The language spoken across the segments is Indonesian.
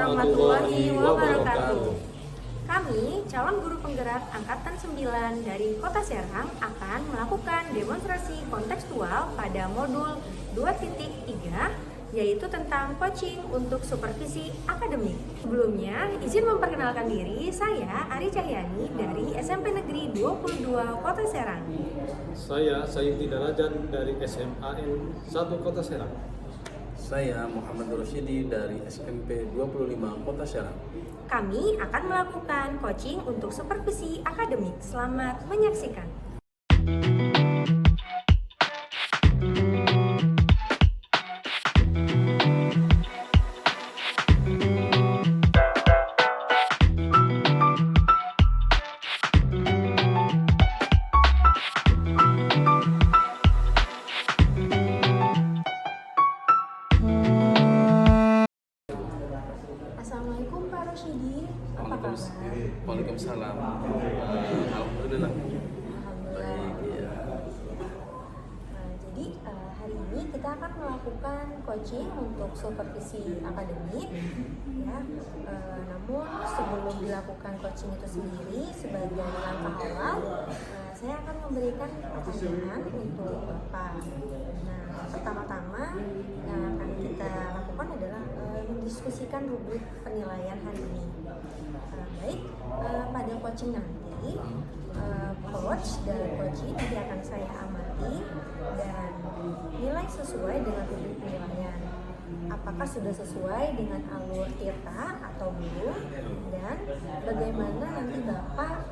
warahmatullahi wabarakatuh. Kami, calon guru penggerak Angkatan 9 dari Kota Serang akan melakukan demonstrasi kontekstual pada modul 2.3, yaitu tentang coaching untuk supervisi akademik. Sebelumnya, izin memperkenalkan diri, saya Ari Cahyani dari SMP Negeri 22 Kota Serang. Saya Sayuti Darajan dari SMAN 1 Kota Serang. Saya Muhammad Rosyidi dari SMP 25 Kota Serang. Kami akan melakukan coaching untuk supervisi akademik. Selamat menyaksikan. Assalamualaikum Pak Rosyidi. Apa kabar? Waalaikumsalam. Alhamdulillah. Alhamdulillah. Iya. Jadi hari ini kita akan melakukan coaching untuk supervisi akademik, ya. Namun sebelum dilakukan coaching itu sendiri, sebagai langkah awal, saya akan memberikan pertanyaan untuk Bapak. Nah, pertama-tama yang akan kita lakukan adalah mendiskusikan rubrik penilaian hari ini. Baik, pada coaching nanti, coach dan coaching nanti akan saya amati dan nilai sesuai dengan rubrik penilaian. Apakah sudah sesuai dengan alur tirta atau belum, dan bagaimana nanti Bapak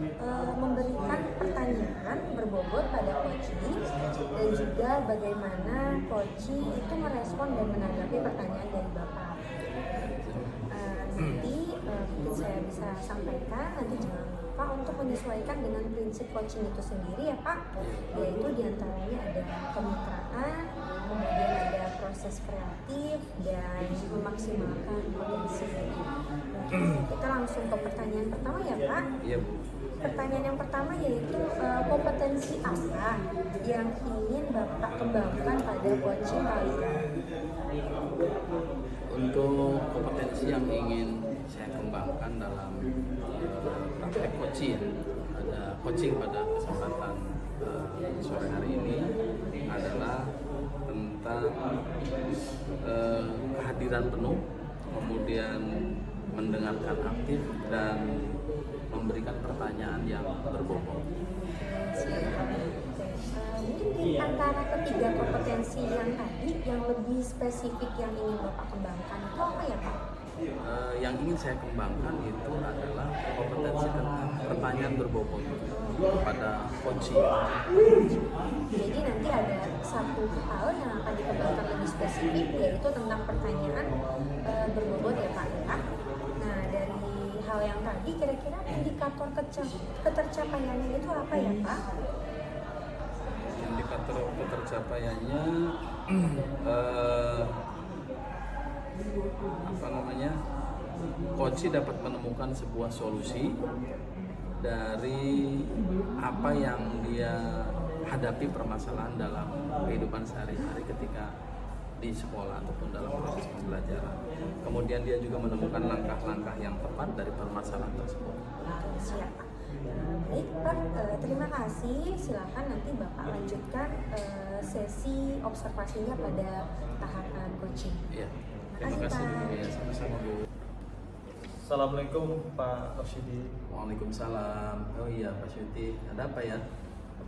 memberikan pertanyaan berbobot pada coaching, dan juga bagaimana coaching itu merespon dan menanggapi pertanyaan dari Bapak. Nanti mungkin saya bisa sampaikan, nanti jangan lupa untuk menyesuaikan dengan prinsip coaching itu sendiri ya Pak, yaitu diantaranya ada kemitraan, kemudian ada proses kreatif, dan memaksimalkan potensi. Kita langsung ke pertanyaan pertama ya Pak. Iya, Bu. Pertanyaan yang pertama yaitu kompetensi apa yang ingin Bapak kembangkan pada coaching kali ini? Untuk kompetensi yang ingin saya kembangkan dalam praktek coaching, ada coaching pada kesempatan sore hari ini adalah tentang kehadiran penuh, kemudian mendengarkan aktif dan memberikan pertanyaan yang berbobot. Mungkin di antara ketiga kompetensi yang tadi, yang lebih spesifik yang ingin Bapak kembangkan itu apa ya Pak? Yang ingin saya kembangkan itu adalah kompetensi tentang pertanyaan berbobot kepada coaching. Jadi nanti ada satu hal yang akan dikembangkan lebih spesifik, yaitu tentang pertanyaan berbobot ya Pak. Nah, dari hal yang tadi, kira-kira indikator ketercapaiannya itu apa ya Pak? Indikator ketercapaiannya coach dapat menemukan sebuah solusi dari apa yang dia hadapi permasalahan dalam kehidupan sehari-hari ketika di sekolah ataupun dalam proses pembelajaran. Kemudian dia juga menemukan langkah-langkah yang tepat dari permasalahan tersebut. Siap. Baik Pak, terima kasih. Silakan nanti Bapak lanjutkan sesi observasinya pada tahapan coaching. Iya. Terima kasih. Ya, sama-sama Bu. Assalamualaikum Pak Rosyidi. Waalaikumsalam. Oh iya Pak Syuti, ada apa ya?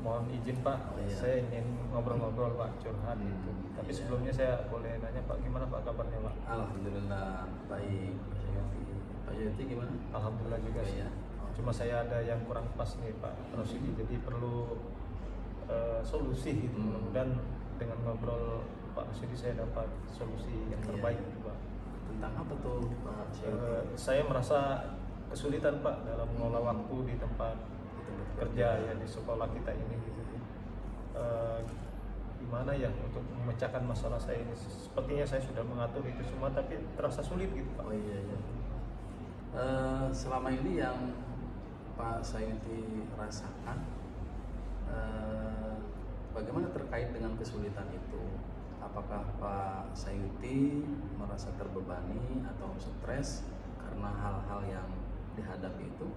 Mohon izin Pak, Oh, iya. saya ingin ngobrol-ngobrol Pak, curhat gitu. Tapi Iya. sebelumnya saya boleh nanya Pak, gimana Pak kabarnya Pak? Alhamdulillah baik Pak Syuti. Pak Syuti gimana? Alhamdulillah juga sih. Iya. Cuma saya ada yang kurang pas nih Pak Rosyidi, jadi perlu solusi gitu. Mudah-mudahan dengan ngobrol Pak Rosyidi saya dapat solusi yang terbaik gitu Pak. Tentang apa tuh Pak Syuti? Saya merasa kesulitan Pak dalam mengelola waktu di tempat kerja ya, di sekolah kita ini gitu. Gimana ya untuk memecahkan masalah saya ini? Sepertinya saya sudah mengatur itu semua, tapi terasa sulit gitu Pak. Oh iya iya. Selama ini yang Pak Sayuti rasakan, bagaimana terkait dengan kesulitan itu? Apakah Pak Sayuti merasa terbebani atau stres karena hal-hal yang dihadapi itu?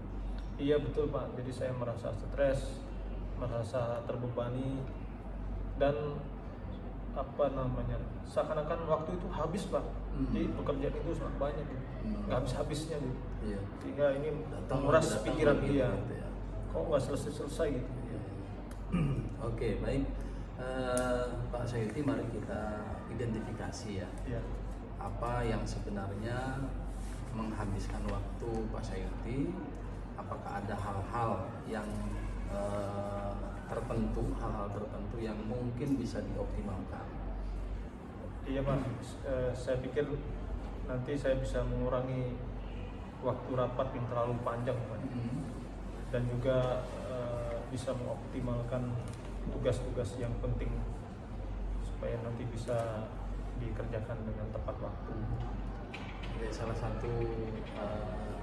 Iya betul Pak, jadi saya merasa stres, merasa terbebani, dan seakan-akan waktu itu habis Pak. Jadi pekerjaan itu sangat banyak gitu. Nggak habis-habisnya gitu. Iya. Sehingga ini Datang menguras lagi, datang pikiran lagi, dia. gitu ya. Kok nggak selesai-selesai gitu. Oke, baik. Pak Sayuti, mari kita identifikasi ya. Iya. Apa yang sebenarnya menghabiskan waktu Pak Sayuti? Apakah ada hal-hal yang hal-hal tertentu yang mungkin bisa dioptimalkan? Iya Pak, saya pikir nanti saya bisa mengurangi waktu rapat yang terlalu panjang Pak. Dan juga bisa mengoptimalkan tugas-tugas yang penting supaya nanti bisa dikerjakan dengan tepat waktu. Jadi salah satu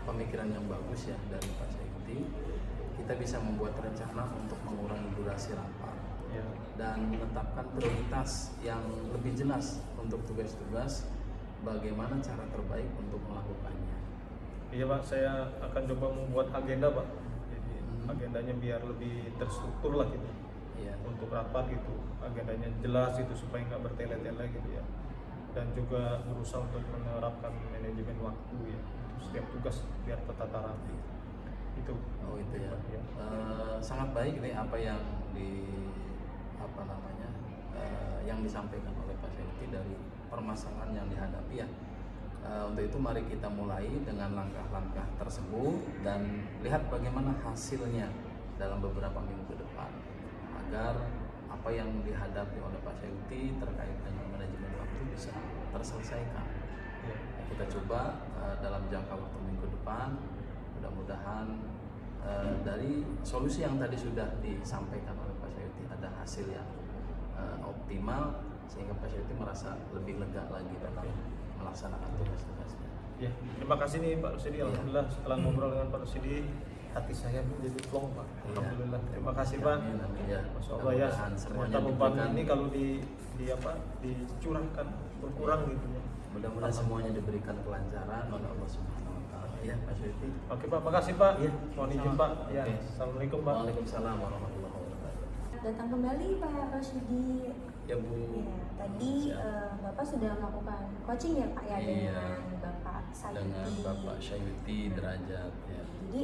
pemikiran yang bagus ya dari Pak Sayuti, kita bisa membuat rencana untuk mengurangi durasi rapat Ya. dan menetapkan prioritas yang lebih jelas untuk tugas-tugas, bagaimana cara terbaik untuk melakukannya. Iya Pak, saya akan coba membuat agenda Pak. Jadi agendanya biar lebih terstruktur lah gitu. Iya. Untuk rapat gitu, agendanya jelas itu supaya nggak bertele-tele gitu ya. Dan juga berusaha untuk menerapkan manajemen waktu ya, untuk setiap tugas biar tertata rapi. Itu. Oh itu ya. Ya. Sangat baik ini apa yang yang disampaikan oleh Pak Sayuti dari permasalahan yang dihadapi ya. Untuk itu mari kita mulai dengan langkah-langkah tersebut dan lihat bagaimana hasilnya dalam beberapa minggu ke depan agar apa yang dihadapi oleh Pak Sayuti terkait dengan manajemen waktu bisa terselesaikan. Ya. Kita coba dalam jangka waktu minggu depan, mudah-mudahan dari solusi yang tadi sudah disampaikan oleh Pak Sayuti ada hasil yang optimal sehingga Pak Sayuti merasa lebih lega lagi dalam melaksanakan tugas-tugasnya. Ya, terima kasih nih Pak Rusidi. Alhamdulillah setelah ngobrol dengan Pak Rusidi, hati saya menjadi plong Pak. Alhamdulillah. Terima kasih Pak. Amin, amin, ya. Masya Allah ya. Ternyata beban ini kalau dicurahkan berkurang gitu ya. Mudah-mudahan semuanya diberikan kelancaran oleh Allah Subhanahu wa taala. Ya, Pak Sayuti. Oke Pak, makasih Pak. Iya. Mohon izin Pak. Ya, Oke. Assalamualaikum Pak. Waalaikumsalam warahmatullahi wabarakatuh. Datang kembali Pak Rosyidi. Ya Bu. Ya, tadi Siap. Bapak sudah melakukan coaching ya Pak ya Iya. dengan Bapak Sayuti. Dengan Bapak Sayuti Derajat ya. Jadi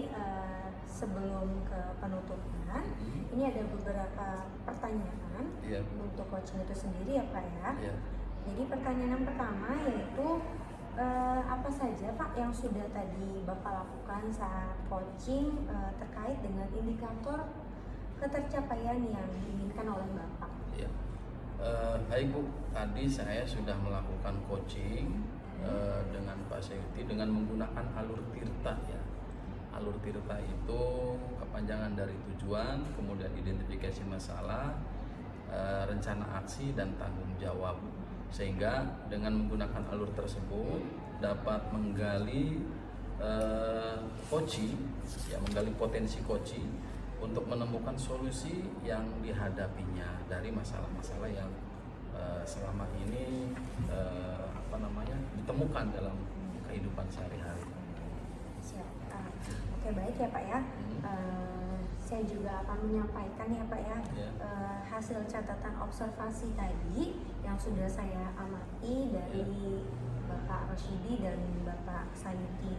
sebelum ke penutupan, ini ada beberapa pertanyaan Iya. untuk coaching itu sendiri ya Pak ya. Ya. Jadi pertanyaan yang pertama yaitu apa saja Pak yang sudah tadi Bapak lakukan saat coaching terkait dengan indikator ketercapaian yang diinginkan oleh Bapak? Ya. Baik Bu, tadi saya sudah melakukan coaching dengan Pak Sayuti dengan menggunakan alur tirta ya. Alur tirta itu kepanjangan dari tujuan, kemudian identifikasi masalah, rencana aksi dan tanggung jawab. Sehingga dengan menggunakan alur tersebut dapat menggali menggali potensi koci untuk menemukan solusi yang dihadapinya dari masalah-masalah yang selama ini ditemukan dalam kehidupan sehari-hari. Siap. Oke baik ya Pak ya. Saya juga akan menyampaikan ya Pak ya, Ya. hasil catatan observasi tadi yang sudah saya amati dari Bapak Rosyidi dan Bapak Sayuti.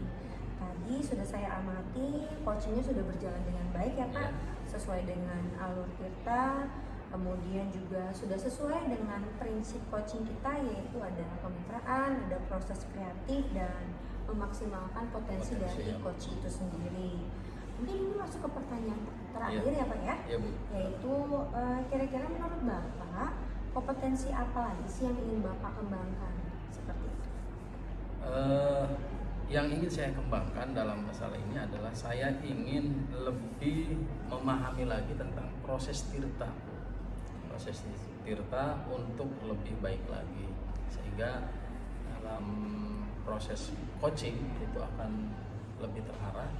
Tadi sudah saya amati, coachingnya sudah berjalan dengan baik ya Pak, sesuai dengan alur kita, kemudian juga sudah sesuai dengan prinsip coaching kita, yaitu ada kemitraan, ada proses kreatif, dan memaksimalkan potensi dari coach itu sendiri. Mungkin ini masuk ke pertanyaan terakhir ya Pak ya, Ya Bu. yaitu kira-kira menurut Bapak kompetensi apa lagi sih yang ingin Bapak kembangkan seperti itu? Yang ingin saya kembangkan dalam masalah ini adalah saya ingin lebih memahami lagi tentang proses tirta untuk lebih baik lagi, sehingga dalam proses coaching itu akan lebih terarah.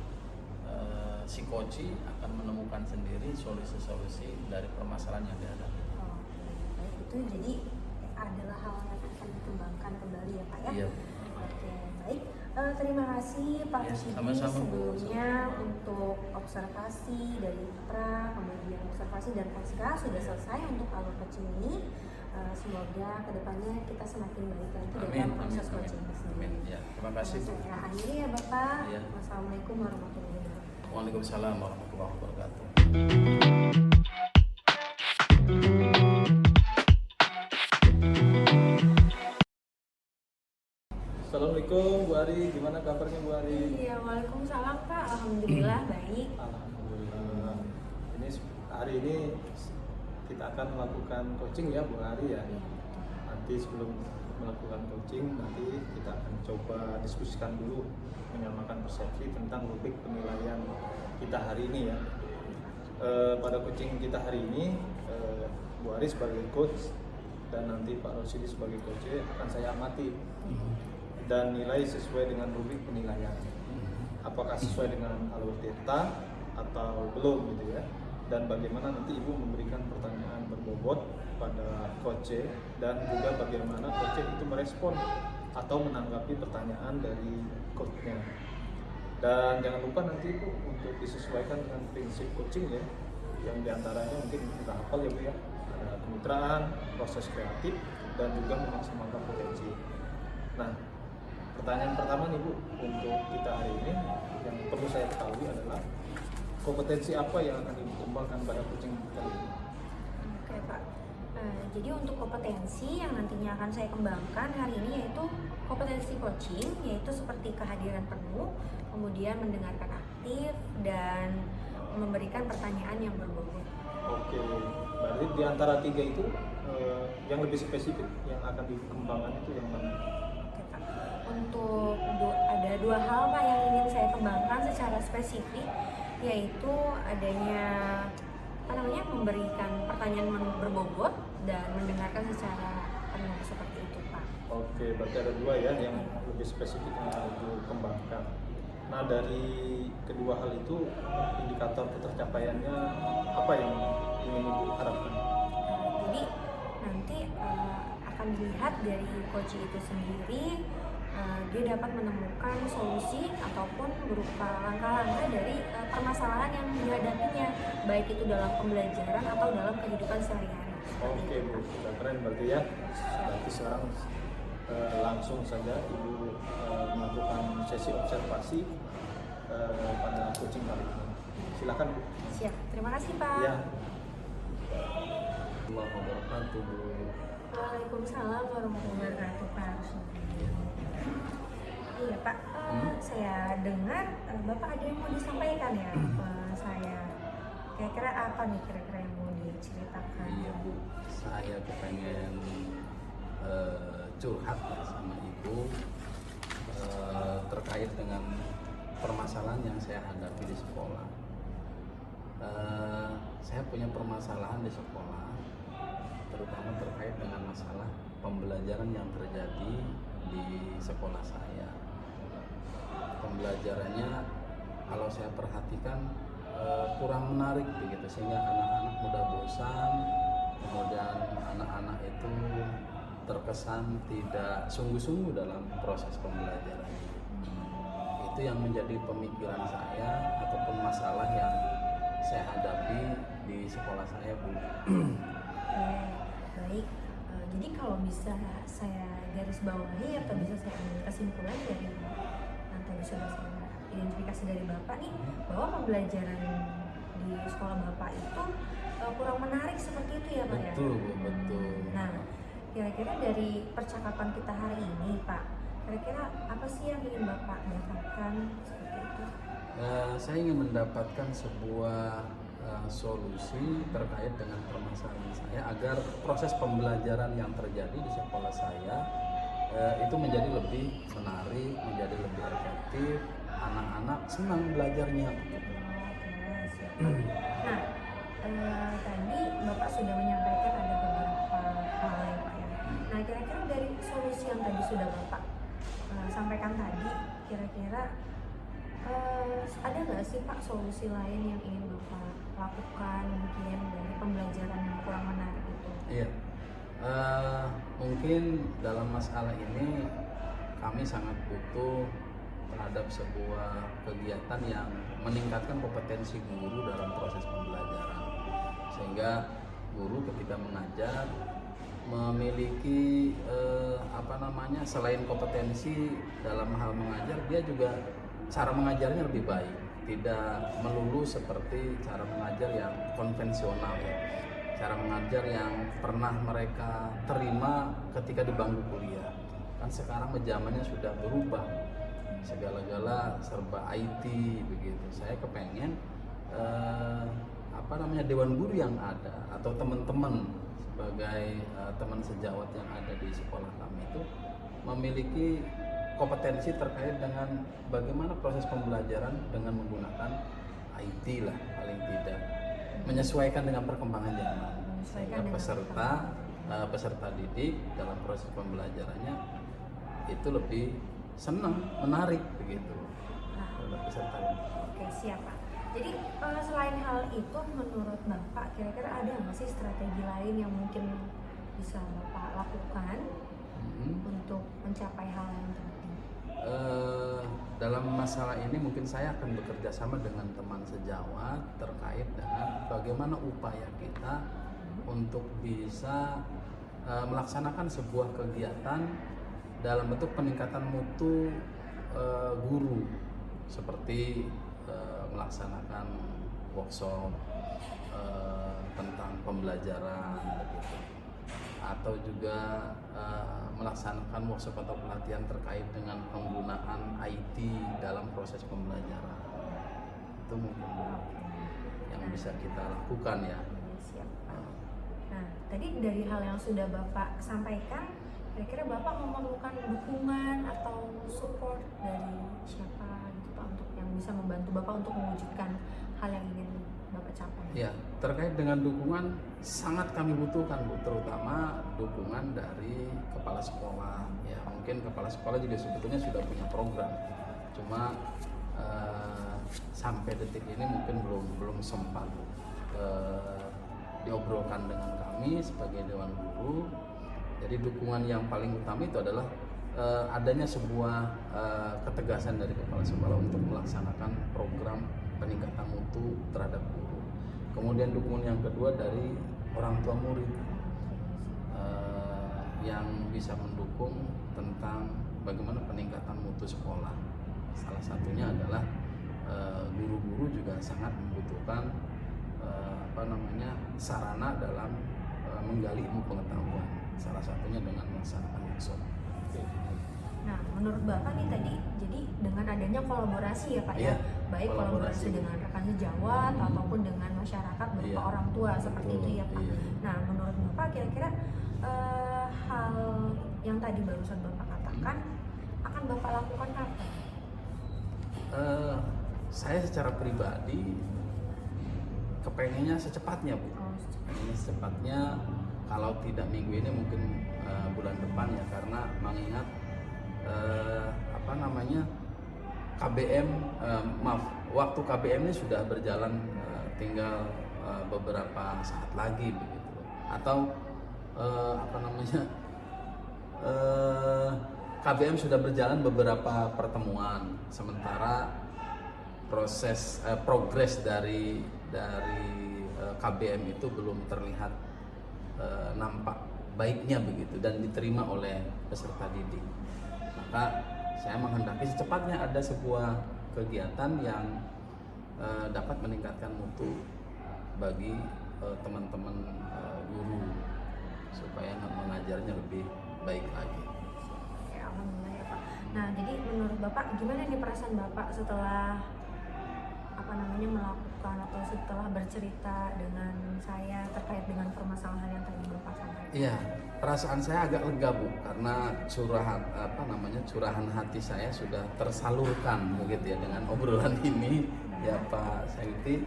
Si coach akan menemukan sendiri solusi-solusi dari permasalahan yang dihadapi. Oh, baik, itu jadi adalah hal yang akan dikembangkan kembali ya Pak ya. Iya. Oke baik. Terima kasih Pak Ya, Rusyidi sama-sama, Bu. sebelumnya untuk observasi dari pra, kemudian observasi dan pasca sudah selesai untuk alur coaching ini. Semoga kedepannya kita semakin baik lagi dalam proses coaching ini sendiri. Amin. Ya, terima kasih. Saya akhiri ya Bapak. Ya. Wassalamualaikum warahmatullahi wabarakatuh. Waalaikumsalam warahmatullahi wabarakatuh. Assalamualaikum Bu Ari, gimana kabarnya Bu Ari? Iya, waalaikumsalam Pak. Alhamdulillah baik. Alhamdulillah. Ini hari ini kita akan melakukan coaching ya Bu Ari ya. Iya. Nanti sebelum melakukan coaching nanti kita akan coba diskusikan dulu menyamakan persepsi tentang rubrik penilaian kita hari ini ya. Pada coaching kita hari ini Bu Ari sebagai coach dan nanti Pak Rusyidi sebagai coach akan saya amati dan nilai sesuai dengan rubrik penilaian. Apakah sesuai dengan alur theta atau belum gitu ya. Dan bagaimana nanti Ibu memberikan pertanyaan berbobot pada coach dan juga bagaimana coach itu merespon atau menanggapi pertanyaan dari coachnya. Dan jangan lupa nanti Ibu untuk disesuaikan dengan prinsip coaching ya, yang diantaranya mungkin kita hafal ya Bu ya, ada kemitraan, proses kreatif, dan juga memaksimalkan potensi. Nah, pertanyaan pertama nih Bu untuk kita hari ini yang perlu saya ketahui adalah kompetensi apa yang akan Ibu kembangkan pada coaching kali ini? Oke Pak. Jadi untuk kompetensi yang nantinya akan saya kembangkan hari ini yaitu kompetensi coaching, yaitu seperti kehadiran penuh, kemudian mendengarkan aktif dan memberikan pertanyaan yang berbobot. Oke, berarti di antara tiga itu yang lebih spesifik yang akan dikembangkan itu yang mana? Oke Pak. Untuk ada dua hal Pak yang ingin saya kembangkan secara spesifik, yaitu adanya memberikan pertanyaan berbobot dan mendengarkan secara penuh seperti itu Pak. Oke, berarti ada dua ya yang lebih spesifik yang akan dikembangkan. Nah, dari kedua hal itu indikator ketercapaiannya apa yang ingin Ibu harapkan? Jadi nanti akan dilihat dari coach itu sendiri, dia dapat menemukan solusi ataupun berupa langkah-langkah dari permasalahan yang dihadapinya, baik itu dalam pembelajaran atau dalam kehidupan sehari-hari. Oke Bu, sudah keren berarti ya. Berarti sekarang langsung saja Ibu melakukan sesi observasi pada coaching kali ini. Silakan Bu. Siap, terima kasih Pak. Ya. Warahmatullahi wabarakatuh, Bu. Waalaikumsalam warahmatullahi wabarakatuh Pak. Iya Pak, saya dengar Bapak ada yang mau disampaikan ya ke saya. Kira-kira apa nih kira-kira yang mau diceritakan? Iya Bu, saya kepengen curhat ya sama Ibu terkait dengan permasalahan yang saya hadapi di sekolah. Saya punya permasalahan di sekolah, terutama terkait dengan masalah pembelajaran yang terjadi di sekolah saya. Pembelajarannya kalau saya perhatikan kurang menarik begitu, sehingga anak-anak mudah bosan, kemudian anak-anak itu terkesan tidak sungguh-sungguh dalam proses pembelajaran. Itu yang menjadi pemikiran saya ataupun masalah yang saya hadapi di sekolah saya, Bu. Baik, jadi kalau bisa saya garis bawahi atau bisa saya ambil kesimpulan dari yang tadi sudah saya identifikasi dari Bapak nih, bahwa pembelajaran di sekolah Bapak itu kurang menarik seperti itu ya Pak ya? Betul, Bu, betul. Nah, kira-kira dari percakapan kita hari ini Pak, kira-kira apa sih yang ingin Bapak dapatkan seperti itu? Saya ingin mendapatkan sebuah solusi terkait dengan permasalahan saya agar proses pembelajaran yang terjadi di sekolah saya itu menjadi lebih menarik, menjadi lebih efektif, anak-anak senang belajarnya. Nah, tadi Bapak sudah menyampaikan ada beberapa hal ya Pak ya. Nah, kira-kira dari solusi yang tadi sudah Bapak sampaikan tadi, kira-kira ada nggak sih Pak solusi lain yang ingin Bapak lakukan mungkin dari pembelajaran yang kurang menarik itu? Iya, mungkin dalam masalah ini kami sangat butuh terhadap sebuah kegiatan yang meningkatkan kompetensi guru dalam proses pembelajaran, sehingga guru ketika mengajar memiliki selain kompetensi dalam hal mengajar, dia juga cara mengajarnya lebih baik, tidak melulu seperti cara mengajar yang konvensional ya, cara mengajar yang pernah mereka terima ketika di bangku kuliah. Kan sekarang zamannya sudah berubah, segala-gala serba IT begitu. Saya kepengen dewan guru yang ada atau teman-teman sebagai teman sejawat yang ada di sekolah kami itu memiliki kompetensi terkait dengan bagaimana proses pembelajaran dengan menggunakan IT lah, paling tidak menyesuaikan dengan perkembangan zaman, sehingga peserta didik dalam proses pembelajarannya itu lebih senang, menarik begitu. Peserta. Oke, siap Pak. Jadi selain hal itu, menurut Bapak kira-kira ada nggak sih strategi lain yang mungkin bisa Bapak lakukan untuk mencapai hal yang penting? Dalam masalah ini mungkin saya akan bekerja sama dengan teman sejawat terkait dengan bagaimana upaya kita untuk bisa melaksanakan sebuah kegiatan dalam bentuk peningkatan mutu guru, seperti melaksanakan workshop tentang pembelajaran begitu, atau juga melaksanakan workshop atau pelatihan terkait dengan penggunaan IT dalam proses pembelajaran. Itu mungkin yang bisa kita lakukan ya. Siap, Pak. Nah, tadi dari hal yang sudah Bapak sampaikan, kira-kira Bapak memerlukan dukungan atau support dari siapa gitu Pak, untuk yang bisa membantu Bapak untuk mewujudkan hal yang ingin Bapak capai? Ya, terkait dengan dukungan sangat kami butuhkan Bu, terutama dukungan dari kepala sekolah. Ya, mungkin kepala sekolah juga sebetulnya sudah punya program, cuma sampai detik ini mungkin belum sempat diobrolkan dengan kami sebagai dewan guru. Jadi dukungan yang paling utama itu adalah adanya sebuah ketegasan dari kepala sekolah untuk melaksanakan program peningkatan mutu terhadap guru. Kemudian dukungan yang kedua dari orang tua murid yang bisa mendukung tentang bagaimana peningkatan mutu sekolah. Salah satunya adalah guru-guru juga sangat membutuhkan sarana dalam menggali ilmu pengetahuan. Salah satunya dengan melaksanakan workshop. Nah, menurut Bapak nih tadi, jadi dengan adanya kolaborasi ya Pak ya, baik kolaborasi dengan rekan sejawat ataupun dengan masyarakat berupa orang tua seperti itu ya Pak. Nah, menurut Bapak kira-kira hal yang tadi barusan Bapak katakan akan Bapak lakukan kapan? Saya secara pribadi kepengennya secepatnya Bu. Kepengennya secepatnya, kalau tidak minggu ini mungkin bulan depan ya, karena mengingat KBM, waktu KBM ini sudah berjalan tinggal beberapa saat lagi begitu, atau KBM sudah berjalan beberapa pertemuan, sementara progres dari KBM itu belum terlihat nampak baiknya begitu dan diterima oleh peserta didik. Maka saya menghendaki secepatnya ada sebuah kegiatan yang dapat meningkatkan mutu bagi teman-teman guru supaya mengajarnya lebih baik lagi. Oke, alhamdulillah ya Pak. Nah, jadi menurut Bapak gimana nih perasaan Bapak setelah melakukan atau setelah bercerita dengan saya terkait dengan permasalahan yang tadi Bapak sampaikan? Iya, perasaan saya agak lega Bu, karena curahan hati saya sudah tersalurkan begitu ya dengan obrolan ini ya Pak Sayyidi.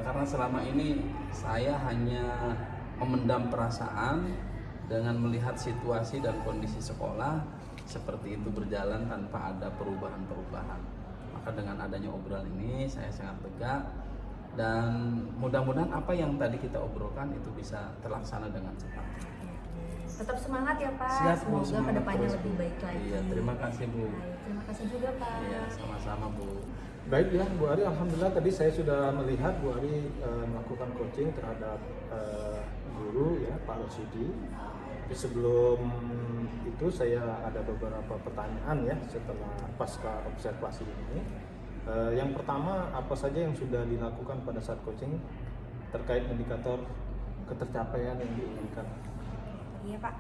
Karena selama ini saya hanya memendam perasaan dengan melihat situasi dan kondisi sekolah seperti itu berjalan tanpa ada perubahan-perubahan. Maka dengan adanya obrolan ini saya sangat lega, dan mudah-mudahan apa yang tadi kita obrolkan itu bisa terlaksana dengan cepat. Tetap semangat ya Pak. Siap, Bu. Semoga Semangat kedepannya terus, lebih Bu. baik lagi. Iya, terima kasih, Bu. Baik, terima kasih juga Pak. Iya, sama-sama, Bu. Baik ya Bu Ari, alhamdulillah tadi saya sudah melihat Bu Ari melakukan coaching terhadap guru ya Pak Rosidi. Tapi sebelum itu saya ada beberapa pertanyaan ya setelah pasca observasi ini. Yang pertama, apa saja yang sudah dilakukan pada saat coaching terkait indikator ketercapaian yang diinginkan? Iya Pak.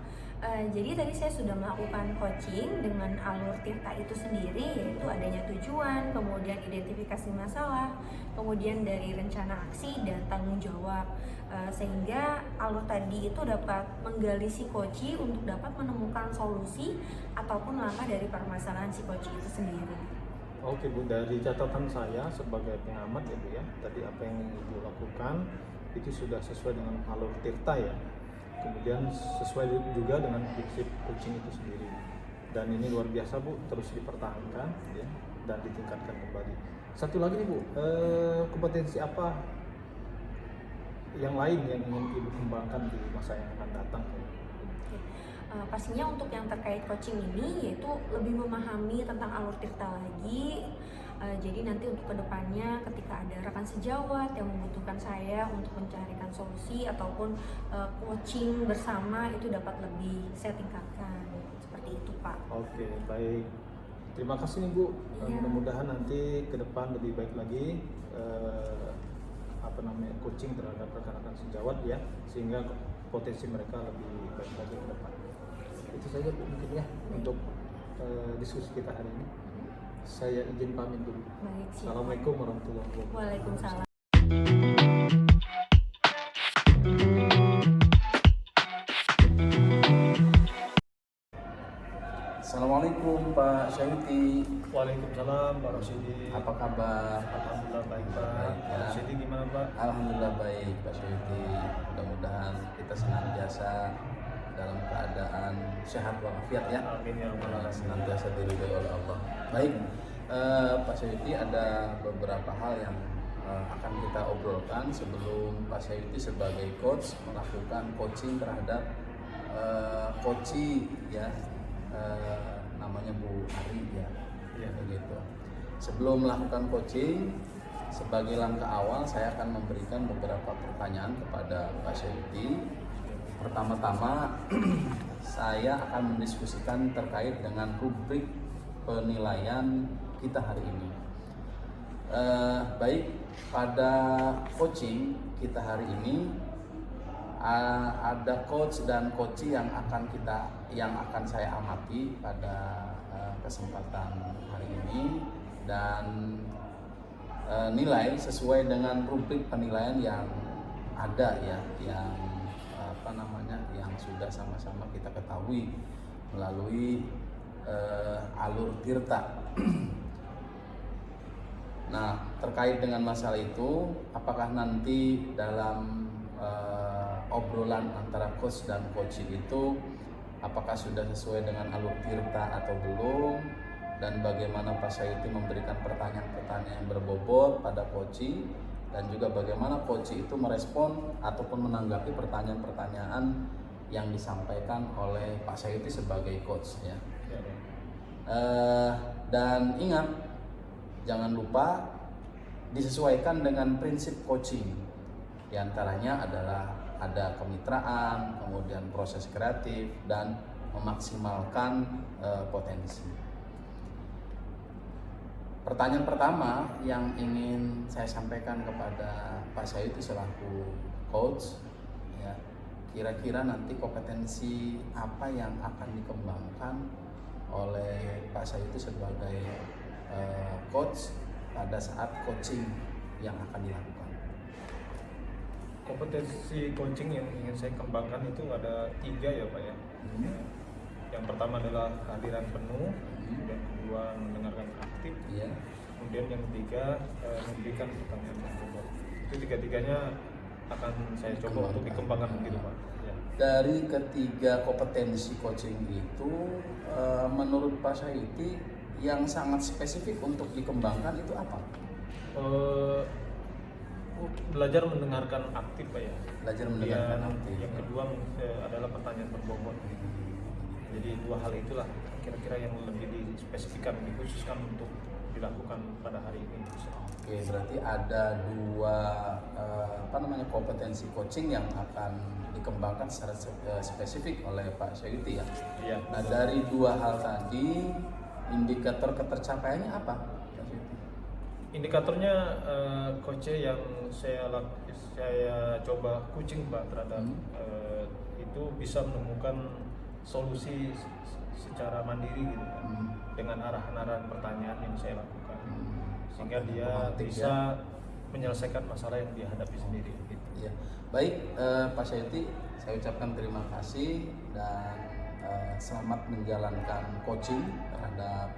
Jadi tadi saya sudah melakukan coaching dengan alur Tirta itu sendiri, yaitu adanya tujuan, kemudian identifikasi masalah, kemudian dari rencana aksi dan tanggung jawab, sehingga alur tadi itu dapat menggali si coach untuk dapat menemukan solusi ataupun langkah dari permasalahan si coach itu sendiri. Oke Bu, dari catatan saya sebagai pengamat ya Bu ya, tadi apa yang Ibu lakukan itu sudah sesuai dengan alur Tirta ya. Kemudian sesuai juga dengan prinsip coaching itu sendiri. Dan ini luar biasa Bu, terus dipertahankan ya dan ditingkatkan kembali. Satu lagi nih Bu, kompetensi apa yang lain yang ingin Ibu kembangkan di masa yang akan datang? Pastinya untuk yang terkait coaching ini yaitu lebih memahami tentang alur Tirta lagi. Jadi nanti untuk kedepannya ketika ada rekan sejawat yang membutuhkan saya untuk mencarikan solusi ataupun coaching bersama itu dapat lebih saya tingkatkan seperti itu Pak. Oke, baik. Terima kasih nih Bu. Iya. Mudah-mudahan nanti ke depan lebih baik lagi coaching terhadap rekan-rekan sejawat ya, sehingga potensi mereka lebih baik lagi ke depan. Itu saja Bu mungkin ya untuk diskusi kita hari ini. Saya izin pamit dulu. Baik, siap. Assalamualaikum warahmatullahi wabarakatuh. Waalaikumsalam. Assalamualaikum Pak Syahiti. Waalaikumsalam Pak Rosidi. Apa kabar? Alhamdulillah baik Pak. Baik, ya. Pak Rosidi gimana Pak? Alhamdulillah baik Pak Syahiti. Mudah-mudahan kita senantiasa dalam keadaan sehat walafiat ya. Amin ya rabbal alamin. Senantiasa diridhoi oleh Allah. Baik, Pak Syahiti, ada beberapa hal yang akan kita obrolkan sebelum Pak Syahiti sebagai coach melakukan coaching terhadap coachee ya, namanya Bu Ari ya, Iya. begitu. Sebelum melakukan coaching, sebagai langkah awal saya akan memberikan beberapa pertanyaan kepada Pak Syahiti. Pertama-tama saya akan mendiskusikan terkait dengan rubrik penilaian kita hari ini. Baik, pada coaching kita hari ini ada coach dan coachee yang akan saya amati pada kesempatan hari ini, dan nilai sesuai dengan rubrik penilaian yang ada ya, yang yang sudah sama-sama kita ketahui melalui alur Tirta. Nah, terkait dengan masalah itu, apakah nanti dalam obrolan antara coach dan coachee itu apakah sudah sesuai dengan alur Tirta atau belum, dan bagaimana Pak Syahiti memberikan pertanyaan-pertanyaan yang berbobot pada coachee, dan juga bagaimana coachee itu merespon ataupun menanggapi pertanyaan-pertanyaan yang disampaikan oleh Pak Syahiti sebagai coach ya. Dan ingat, jangan lupa disesuaikan dengan prinsip coaching. Di antaranya adalah ada kemitraan, kemudian proses kreatif, dan memaksimalkan potensi. Pertanyaan pertama yang ingin saya sampaikan kepada Pak Syahiti selaku coach ya, kira-kira nanti kompetensi apa yang akan dikembangkan oleh Pak Syahiti sebagai coach pada saat coaching yang akan dilakukan. Kompetensi coaching yang ingin saya kembangkan itu ada 3 ya Pak ya. Yang pertama adalah kehadiran penuh, yang kedua mendengarkan aktif, kemudian yang ketiga memberikan pertanyaan yang bobot. Itu tiga-tiganya akan saya coba untuk dikembangkan begitu Pak. Ya. Dari ketiga kompetensi coaching itu, menurut Pak Syahiti yang sangat spesifik untuk dikembangkan itu apa? belajar mendengarkan aktif Pak ya. Belajar mendengarkan Yang- aktif. Yang kedua adalah pertanyaan berbobot. Jadi dua hal itulah kira-kira yang lebih dispesifikkan, dikhususkan untuk dilakukan pada hari ini. Oke, berarti ada dua kompetensi coaching yang akan dikembangkan secara spesifik oleh Pak Syahiti ya. Iya. Nah, dari dua hal tadi, indikator ketercapaiannya apa, Pak Syahiti? Indikatornya coach yang saya coba coaching Pak terhadap itu bisa menemukan solusi secara mandiri gitu kan, dengan arahan-arahan pertanyaan yang saya lakukan, sehingga dia Romantik, bisa ya. menyelesaikan masalah yang dihadapi sendiri gitu. Iya. Baik, Pak Syahiti, saya ucapkan terima kasih dan selamat menjalankan coaching terhadap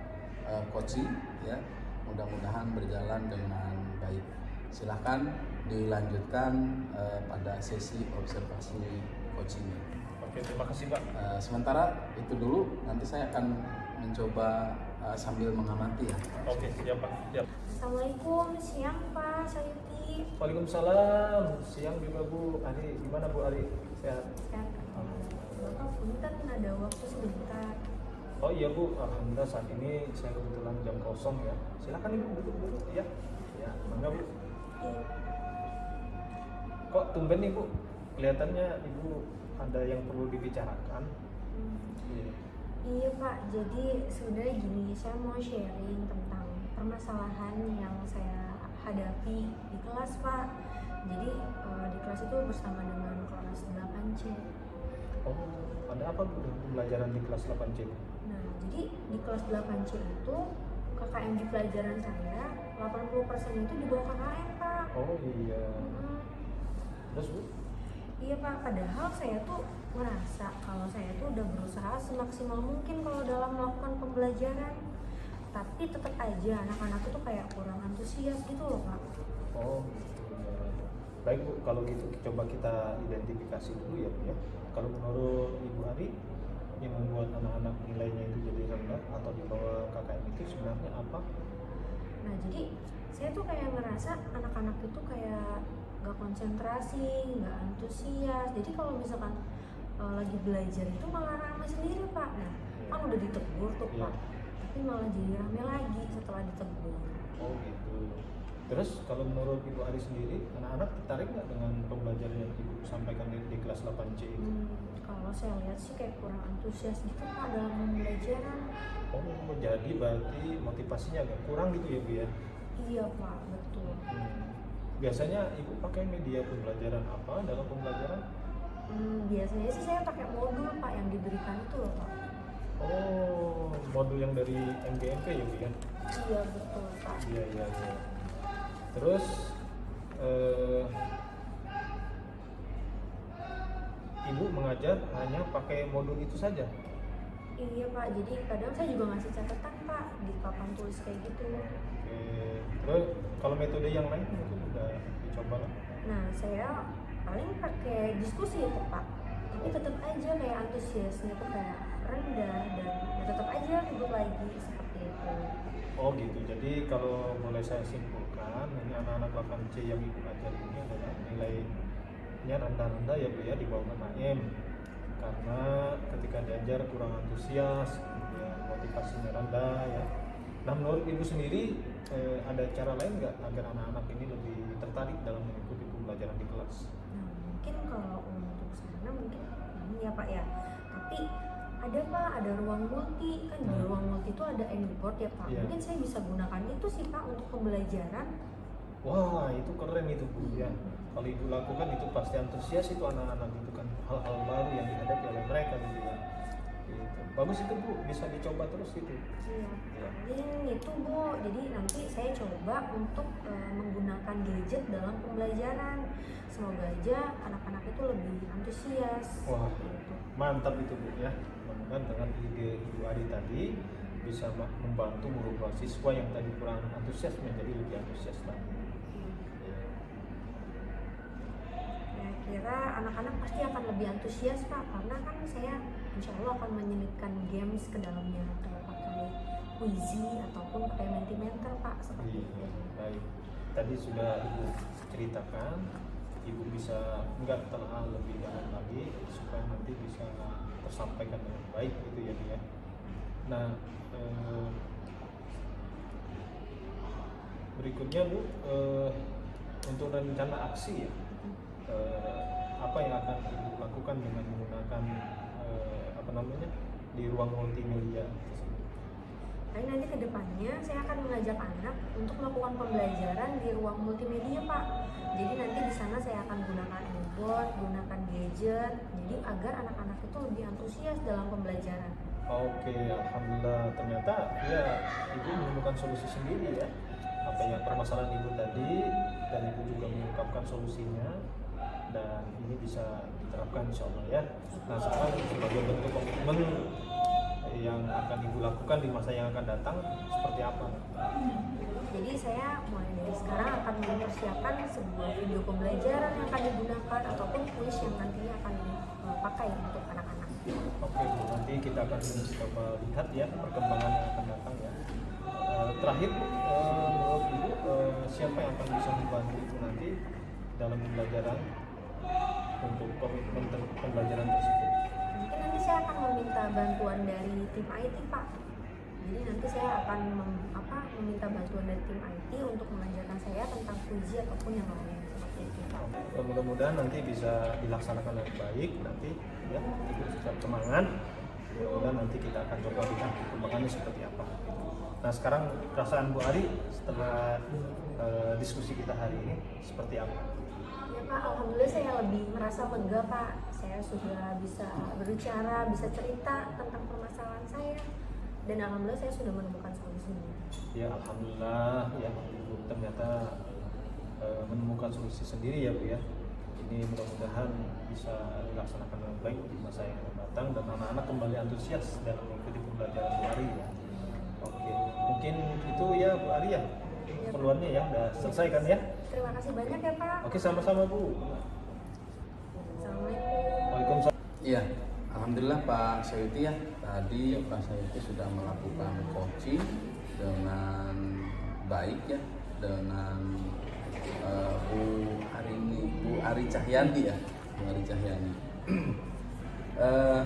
coaching ya. Mudah-mudahan berjalan dengan baik. Silahkan dilanjutkan pada sesi observasi coachingnya. Oke, terima kasih Pak. Sementara itu dulu, nanti saya akan mencoba sambil mengamati ya. Oke, siap Pak. Siap. Assalamualaikum, siang Pak Syahiti. Waalaikumsalam. Siang juga Bu. Ari, gimana Bu Ari? Sehat? Sehat. Bapak punten ada waktu sebentar. Oh iya Bu, alhamdulillah saat ini saya kebetulan jam kosong ya. Silakan Ibu duduk dulu ya. Ya, mangga Bu. Iya. Kok tumben nih Bu? Kelihatannya Ibu ada yang perlu dibicarakan. Iya. Iya Pak, jadi sebenarnya gini, saya mau sharing tentang permasalahan yang saya hadapi di kelas Pak. Jadi di kelas itu bersama dengan kelas 8C. Oh, ada apa Bu dengan pembelajaran di kelas 8C? Nah, jadi di kelas 8C itu KKM di pelajaran saya 80% itu di bawah KKM Pak. Oh iya. Mm, Terus Bu? Iya Pak, padahal saya tuh merasa kalau saya tuh udah berusaha semaksimal mungkin kalau dalam melakukan pembelajaran. Tapi tetap aja anak-anak itu kayak kurang antusias gitu loh Pak. Oh, iya. Baik Bu, kalau gitu coba kita identifikasi dulu ya Bu ya. Kalau menurut Ibu Ari, yang membuat anak-anak nilainya itu jadi rendah atau di bawah KKM itu sebenarnya apa? Nah jadi saya tuh kayak ngerasa anak-anak itu kayak gak konsentrasi, gak antusias. Jadi kalau misalkan lagi belajar itu malah rame sendiri Pak. Nah kan udah ditegur tuh Iya. Pak, tapi malah jadi rame lagi setelah ditegur. Oh gitu. Terus kalau menurut Ibu Ari sendiri, anak-anak tertarik nggak dengan pembelajaran yang Ibu sampaikan di kelas 8C itu? Kalau saya lihat sih kayak kurang antusias gitu Pak dalam pembelajaran. Oh, jadi berarti motivasinya agak kurang gitu ya Bu ya? Iya Pak, betul. Biasanya Ibu pakai media pembelajaran apa dalam pembelajaran? Biasanya sih saya pakai modul Pak yang diberikan itu loh Pak. Oh, modul yang dari MGMP ya Bu ya? Iya betul Pak. Iya, iya, iya. Terus Ibu mengajar hanya pakai modul itu saja? Iya Pak, jadi kadang saya juga ngasih catatan Pak di papan tulis kayak gitu. Oke. Terus kalau metode yang lain mungkin udah dicoba lah? Nah saya paling pakai diskusi itu Pak, tapi tetap aja kayak antusiasnya tuh kayak rendah dan tetap aja ribut lagi seperti itu. Oh gitu, jadi kalau boleh saya simpulkan, ini anak-anak 8C yang Ibu ajar ini adalah nilainya rendah-rendah ya Bu ya, di bawah KKM. Karena ketika diajar kurang antusias, ya, motivasinya rendah ya. Nah menurut Ibu sendiri, ada cara lain nggak agar anak-anak ini lebih tertarik dalam mengikuti pembelajaran di kelas? Nah mungkin kalau untuk sana mungkin ini ya Pak ya, tapi ada Pak, ada ruang multi kan. Di ruang multi itu ada Anyboard ya Pak. Iya. Mungkin saya bisa gunakan itu sih Pak untuk pembelajaran. Wah itu keren itu Bu ya. Kalau Ibu lakukan itu pasti antusias itu anak-anak itu kan, hal-hal baru yang dihadapi oleh mereka gitu ya. Gitu. Bagus itu Bu, bisa dicoba terus itu. Iya, Iya. paling itu Bu. Jadi nanti saya coba untuk menggunakan gadget dalam pembelajaran. Semoga aja anak-anak itu lebih antusias. Wah, Gitu. mantap itu Bu ya. Mudah-mudahan dengan ide Ibu Ari tadi bisa membantu merubah siswa yang tadi kurang antusias menjadi lebih antusias lagi. Saya kira anak-anak pasti akan lebih antusias Pak, karena kan saya insya Allah akan menyelipkan games ke dalamnya, kayak pakai Quizy ataupun pakai Mentimeter Pak, seperti Iya, itu. baik. tadi sudah Ibu ceritakan, Ibu bisa nggak telah lebih dalam lagi supaya nanti bisa tersampaikan dengan baik gitu ya Bu ya. Nah, berikutnya Bu, untuk rencana aksi ya, apa yang akan Ibu lakukan dengan menggunakan di ruang multimedia tersebut? Nanti ke depannya saya akan mengajak anak untuk melakukan pembelajaran di ruang multimedia, Pak. Jadi nanti di sana saya akan gunakan e-board, gunakan gadget, jadi agar anak-anak itu lebih antusias dalam pembelajaran. Oke, alhamdulillah, ternyata ya Ibu menemukan solusi sendiri ya. Apa yang permasalahan Ibu tadi, dan Ibu juga mengungkapkan solusinya, dan ini bisa diterapkan insya Allah ya. Nah, sekarang sebagai bentuk komitmen yang akan Ibu lakukan di masa yang akan datang seperti apa? Jadi saya mulai dari sekarang akan mempersiapkan sebuah video pembelajaran yang akan digunakan ataupun kuis yang nantinya akan dipakai untuk anak-anak. Oke Bu, nanti kita akan coba lihat ya perkembangan yang akan datang ya. Terakhir menurut Ibu, siapa yang akan bisa membantu Ibu nanti dalam pembelajaran untuk komitmen pembelajaran tersebut? Mungkin nanti saya akan meminta bantuan dari tim IT, Pak. Jadi nanti saya akan meminta bantuan dari tim IT untuk mengajarkan saya tentang puisi ataupun yang lain seperti itu, Pak. Mudah-mudahan nanti bisa dilaksanakan dengan baik nanti ya, Ibu tetap semangat. Mudah-mudahan nanti kita akan coba lihat perkembangannya seperti apa. Nah, sekarang perasaan Bu Ari setelah diskusi kita hari ini seperti apa? Ya Pak, alhamdulillah saya lebih merasa lega, Pak. Saya sudah bisa berbicara, bisa cerita tentang permasalahan saya, dan alhamdulillah saya sudah menemukan solusinya. Ya, alhamdulillah ya, Ibu ternyata menemukan solusi sendiri ya Bu ya. Ini mudah-mudahan bisa dilaksanakan dengan baik di masa yang akan datang dan anak-anak kembali antusias dalam mengikuti pembelajaran Bu Ari ya. Oke, mungkin itu ya Bu Ari ya, keperluannya ya, udah selesai kan ya? Terima kasih banyak ya Pak. Oke, sama-sama Bu. Assalamualaikum. Waalaikumsalam. Iya, alhamdulillah Pak Sayuti ya. Tadi Pak Sayuti sudah melakukan coaching dengan baik ya, dengan Bu Ari Cahyanti ya, Bu Ari Cahyanti.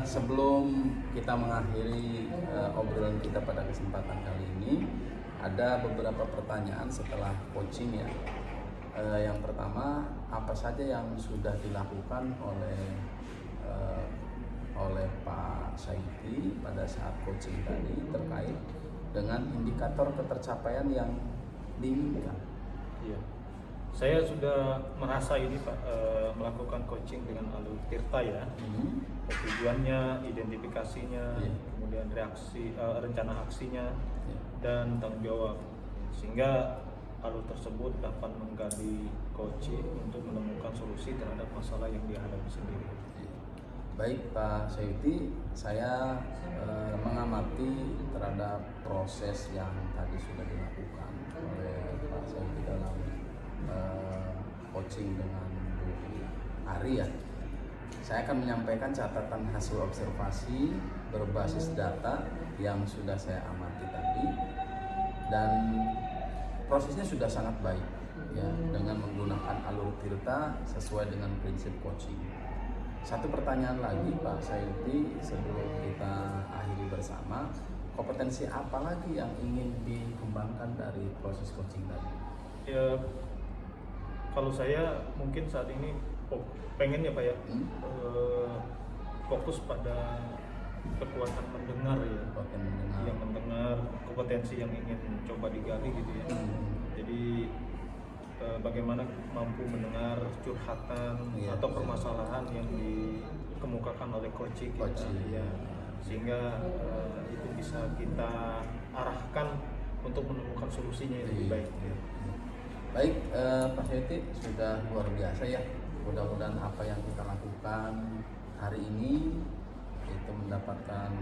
Sebelum kita mengakhiri obrolan kita pada kesempatan kali ini, ada beberapa pertanyaan setelah coaching ya. Yang pertama, apa saja yang sudah dilakukan oleh Pak Sayuti pada saat coaching tadi terkait dengan indikator ketercapaian yang diinginkan? Iya, saya sudah merasa ini Pak, melakukan coaching dengan Alur Tirta ya. Tujuannya, identifikasinya, kemudian reaksi, rencana aksinya, dan tanggung jawab, sehingga alur tersebut dapat menggali coaching untuk menemukan solusi terhadap masalah yang dihadapi sendiri. Baik Pak Sayuti, saya mengamati terhadap proses yang tadi sudah dilakukan oleh Pak Sayuti dalam coaching dengan Bu Ari ya. Saya akan menyampaikan catatan hasil observasi berbasis data yang sudah saya amati tadi, dan prosesnya sudah sangat baik ya, dengan menggunakan alur Tirta sesuai dengan prinsip coaching. Satu pertanyaan lagi Pak Sayuti sebelum kita akhiri bersama, kompetensi apa lagi yang ingin dikembangkan dari proses coaching tadi? Ya, kalau saya mungkin saat ini pengen ya Pak ya, fokus pada kekuatan mendengar ya, yang mendengar, kompetensi yang ingin coba digali gitu ya. Jadi bagaimana mampu mendengar curhatan atau permasalahan yang dikemukakan oleh coaching kita ya, sehingga itu bisa kita arahkan untuk menemukan solusinya yang lebih baik ya. Baik, Pak Sayuti sudah luar biasa ya. Mudah-mudahan apa yang kita lakukan hari ini itu mendapatkan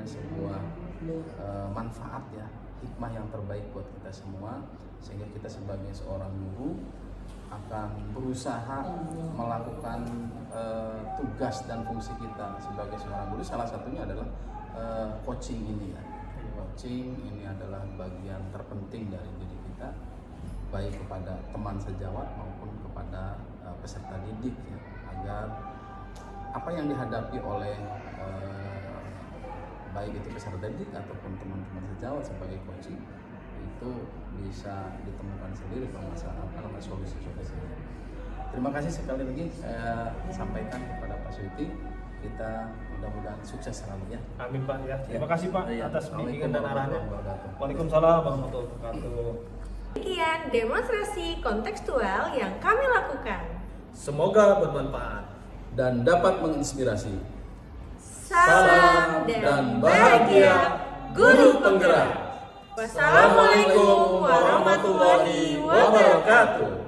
sebuah manfaat ya, hikmah yang terbaik buat kita semua, sehingga kita sebagai seorang guru akan berusaha melakukan tugas dan fungsi kita sebagai seorang guru. Salah satunya adalah coaching ini ya. Coaching ini adalah bagian terpenting dari diri kita, baik kepada teman sejawat maupun kepada peserta didik ya, agar apa yang dihadapi oleh baik itu peserta didik ataupun teman-teman sejawat sebagai coaching itu bisa ditemukan sendiri permasalahan karena solusi-solusi. Terima kasih sekali lagi saya sampaikan kepada Pak Suiti, kita mudah-mudahan sukses selalu ya. Amin Pak ya. Terima kasih Pak Ya. atas bimbingan dan arahannya. Waalaikumsalam. Waalaikumsalam warahmatullahi wabarakatuh. Demikian demonstrasi kontekstual yang kami lakukan. Semoga bermanfaat Dan dapat menginspirasi. Salam dan bahagia guru penggerak. Wassalamualaikum warahmatullahi wabarakatuh.